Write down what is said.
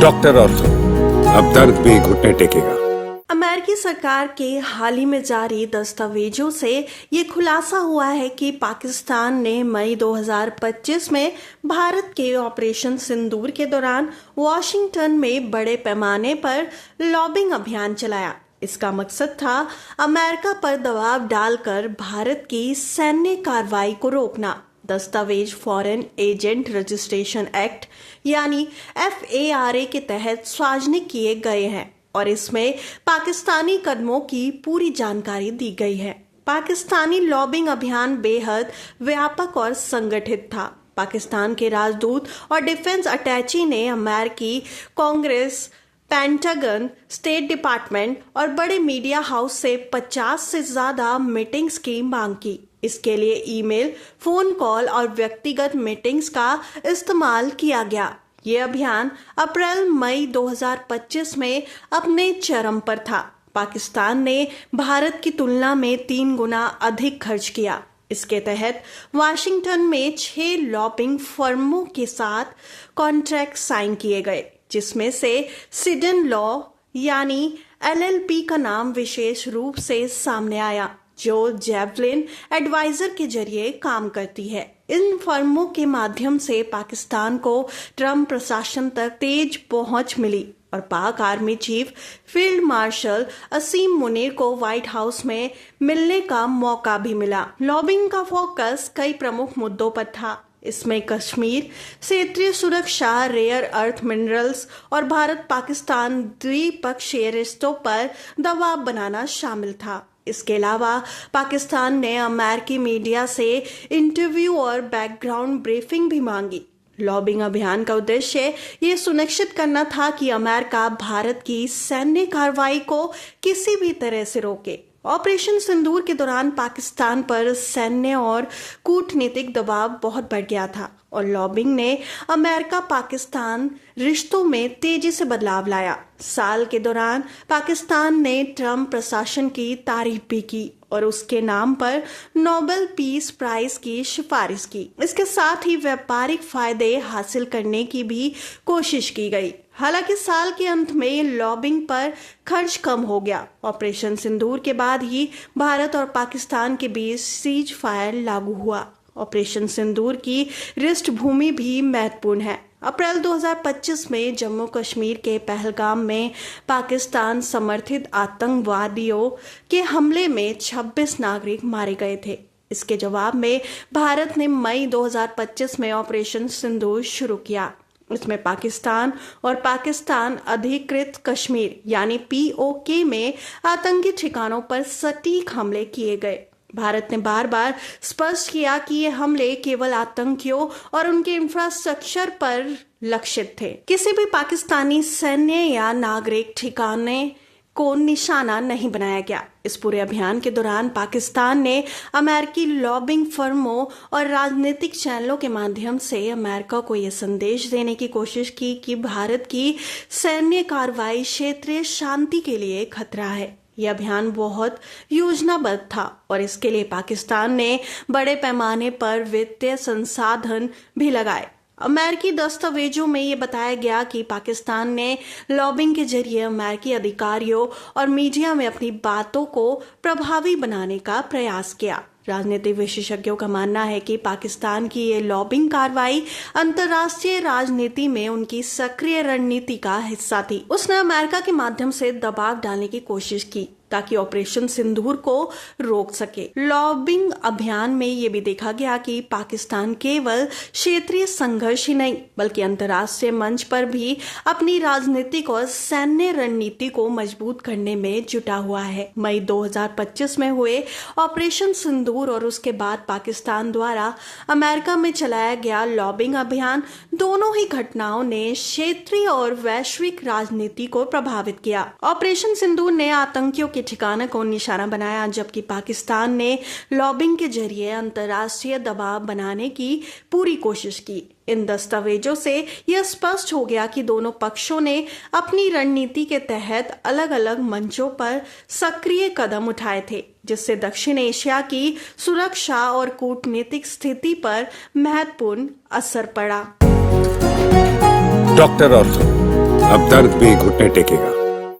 Doctor ortho, अब दर्द भी घुटने टेकेगा। अमेरिकी सरकार के हाल ही में जारी दस्तावेजों से ये खुलासा हुआ है कि पाकिस्तान ने मई 2025 में भारत के ऑपरेशन सिंदूर के दौरान वॉशिंगटन में बड़े पैमाने पर लॉबिंग अभियान चलाया। इसका मकसद था अमेरिका पर दबाव डालकर भारत की सैन्य कार्रवाई को रोकना। दस्तावेज फॉरेन एजेंट रजिस्ट्रेशन एक्ट यानी FARA के तहत सार्वजनिक किए गए हैं और इसमें पाकिस्तानी कदमों की पूरी जानकारी दी गई है। पाकिस्तानी लॉबिंग अभियान बेहद व्यापक और संगठित था। पाकिस्तान के राजदूत और डिफेंस अटैची ने अमेरिकी कांग्रेस, पेंटागन, स्टेट डिपार्टमेंट और बड़े मीडिया हाउस से 50 से ज्यादा मीटिंग्स की मांग की। इसके लिए ईमेल, फोन कॉल और व्यक्तिगत मीटिंग्स का इस्तेमाल किया गया। ये अभियान अप्रैल-मई 2025 में अपने चरम पर था। पाकिस्तान ने भारत की तुलना में 3 गुना अधिक खर्च किया। इसके तहत वाशिंगटन में 6 लॉबिंग फर्मों के साथ कॉन्ट्रैक्ट साइन किए गए, जिसमें से सिडन लॉ यानी LLP का नाम विशेष रूप से सामने आया, जो जेवलिन एडवाइजर के जरिए काम करती है। इन फर्मों के माध्यम से पाकिस्तान को ट्रंप प्रशासन तक तेज पहुंच मिली और पाक आर्मी चीफ फील्ड मार्शल असीम मुनीर को व्हाइट हाउस में मिलने का मौका भी मिला। लॉबिंग का फोकस कई प्रमुख मुद्दों पर था। इसमें कश्मीर, क्षेत्रीय सुरक्षा, रेयर अर्थ मिनरल्स और भारत पाकिस्तान द्विपक्षीय रिश्तों पर दबाव बनाना शामिल था। इसके अलावा पाकिस्तान ने अमेरिकी मीडिया से इंटरव्यू और बैकग्राउंड ब्रीफिंग भी मांगी। लॉबिंग अभियान का उद्देश्य ये सुनिश्चित करना था कि अमेरिका भारत की सैन्य कार्रवाई को किसी भी तरह से रोके। ऑपरेशन सिंदूर के दौरान पाकिस्तान पर सैन्य और कूटनीतिक दबाव बहुत बढ़ गया था और लॉबिंग ने अमेरिका पाकिस्तान रिश्तों में तेजी से बदलाव लाया। साल के दौरान पाकिस्तान ने ट्रंप प्रशासन की तारीफ भी की और उसके नाम पर नोबेल पीस प्राइज की सिफारिश की। इसके साथ ही व्यापारिक फायदे हासिल करने की भी कोशिश की गई। हालांकि साल के अंत में लॉबिंग पर खर्च कम हो गया। ऑपरेशन सिंदूर के बाद ही भारत और पाकिस्तान के बीच सीज फायर लागू हुआ। ऑपरेशन सिंदूर की पृष्ठभूमि भी महत्वपूर्ण है। अप्रैल 2025 में जम्मू कश्मीर के पहलगाम में पाकिस्तान समर्थित आतंकवादियों के हमले में 26 नागरिक मारे गए थे। इसके जवाब में भारत ने मई 2025 में ऑपरेशन सिंदूर शुरू किया। इसमें पाकिस्तान और पाकिस्तान अधिकृत कश्मीर यानी POK में आतंकी ठिकानों पर सटीक हमले किए गए। भारत ने बार बार स्पष्ट किया कि ये हमले केवल आतंकियों और उनके इंफ्रास्ट्रक्चर पर लक्षित थे। किसी भी पाकिस्तानी सैन्य या नागरिक ठिकाने को निशाना नहीं बनाया गया। इस पूरे अभियान के दौरान पाकिस्तान ने अमेरिकी लॉबिंग फर्मों और राजनीतिक चैनलों के माध्यम से अमेरिका को यह संदेश देने की कोशिश की कि भारत की सैन्य कार्रवाई क्षेत्रीय शांति के लिए खतरा है। यह अभियान बहुत योजनाबद्ध था और इसके लिए पाकिस्तान ने बड़े पैमाने पर वित्तीय संसाधन भी लगाए। अमेरिकी दस्तावेजों में ये बताया गया कि पाकिस्तान ने लॉबिंग के जरिए अमेरिकी अधिकारियों और मीडिया में अपनी बातों को प्रभावी बनाने का प्रयास किया। राजनीतिक विशेषज्ञों का मानना है कि पाकिस्तान की ये लॉबिंग कार्रवाई अंतर्राष्ट्रीय राजनीति में उनकी सक्रिय रणनीति का हिस्सा थी। उसने अमेरिका के माध्यम से दबाव डालने की कोशिश की ताकि ऑपरेशन सिंदूर को रोक सके। लॉबिंग अभियान में ये भी देखा गया कि पाकिस्तान केवल क्षेत्रीय संघर्ष ही नहीं बल्कि अंतर्राष्ट्रीय मंच पर भी अपनी राजनीतिक और सैन्य रणनीति को मजबूत करने में जुटा हुआ है। मई 2025 में हुए ऑपरेशन सिंदूर और उसके बाद पाकिस्तान द्वारा अमेरिका में चलाया गया लॉबिंग अभियान, दोनों ही घटनाओं ने क्षेत्रीय और वैश्विक राजनीति को प्रभावित किया। ऑपरेशन सिंदूर ने आतंकियों के ठिकाने को निशाना बनाया, जबकि पाकिस्तान ने लॉबिंग के जरिए अंतर्राष्ट्रीय दबाव बनाने की पूरी कोशिश की। इन दस्तावेजों से यह स्पष्ट हो गया कि दोनों पक्षों ने अपनी रणनीति के तहत अलग अलग मंचों पर सक्रिय कदम उठाए थे, जिससे दक्षिण एशिया की सुरक्षा और कूटनीतिक स्थिति पर महत्वपूर्ण असर पड़ा। डॉक्टर ऑर्थो अब दर्द भी घुटने टेकेगा।